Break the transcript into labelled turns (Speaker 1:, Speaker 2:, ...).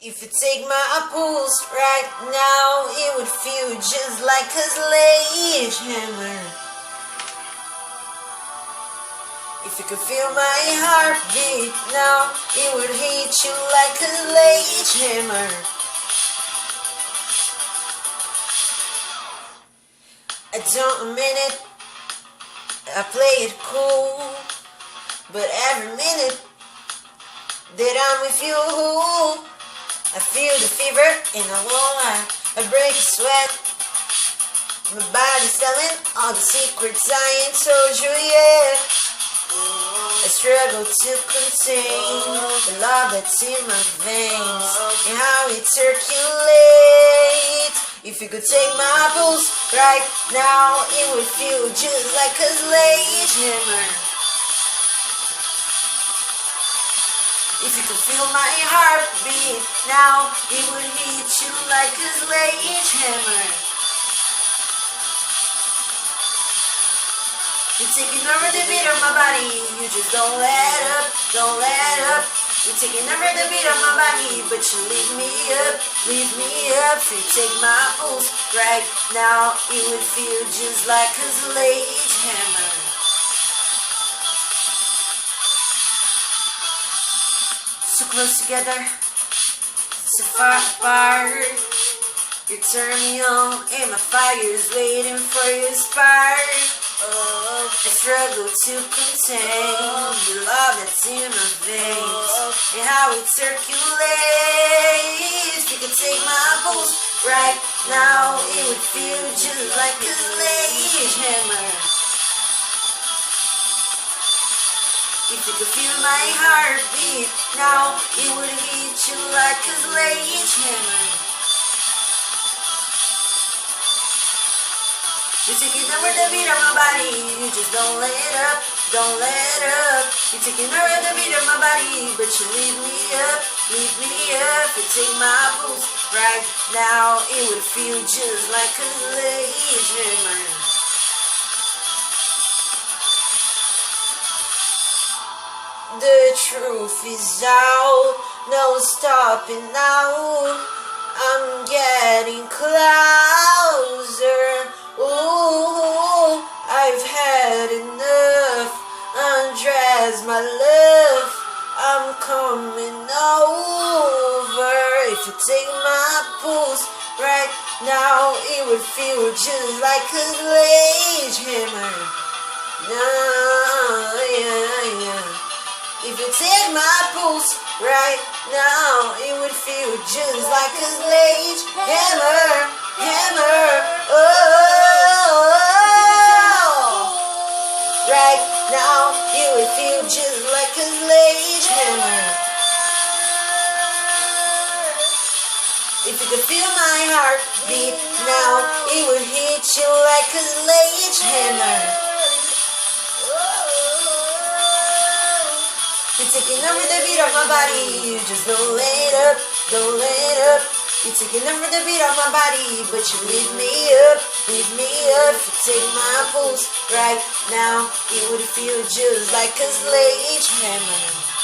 Speaker 1: If you take my pulse right now, it would feel just like a sledgehammer. If you could feel my heartbeat now, it would hit you like a sledgehammer. I don't mean it, I play it cool, but every minute that I'm with you, I feel the fever and I won't lie, I break a sweat. My body's telling all the secrets I ain't told you yet. I struggle to contain the love that's in my veins and how it circulates. If you could take my pulse right now, it would feel just like a sledgehammer. If you could feel my heartbeat now, it would hit you like a sledgehammer. You're taking over the beat of my body, you just don't let up, don't let up. You're taking over the beat of my body, but you leave me up, leave me up. If you take my pulse right now, it would feel just like a sledgehammer. So close together, so far apart. You turn me on and my fire's waiting for your spark. Oh, I struggle to contain the love that's in my veins and how it circulates. You could take my pulse right now, it would feel just like a sledgehammer. If you could feel my heartbeat now, it would hit you like a sledgehammer. You're taking over the beat of my body, you just don't let up, don't let up. You're taking over the beat of my body, but you leave me up, leave me up. If you take my pulse right now, it would feel just like a sledgehammer. The truth is out, no stopping now. I'm getting closer. Ooh, I've had enough. Undress my love, I'm coming over. If you take my pulse right now, it would feel just like a sledgehammer. No, yeah, yeah. If you take my pulse right now, it would feel just like a sledgehammer, hammer, oh. Right now, it would feel just like a sledgehammer. If you could feel my heartbeat now, it would hit you like a sledgehammer. You're taking over the beat of my body, you just don't let up, don't let up. You're taking over the beat of my body, but you leave me up, leave me up. If you take my pulse right now, it would feel just like a sledgehammer.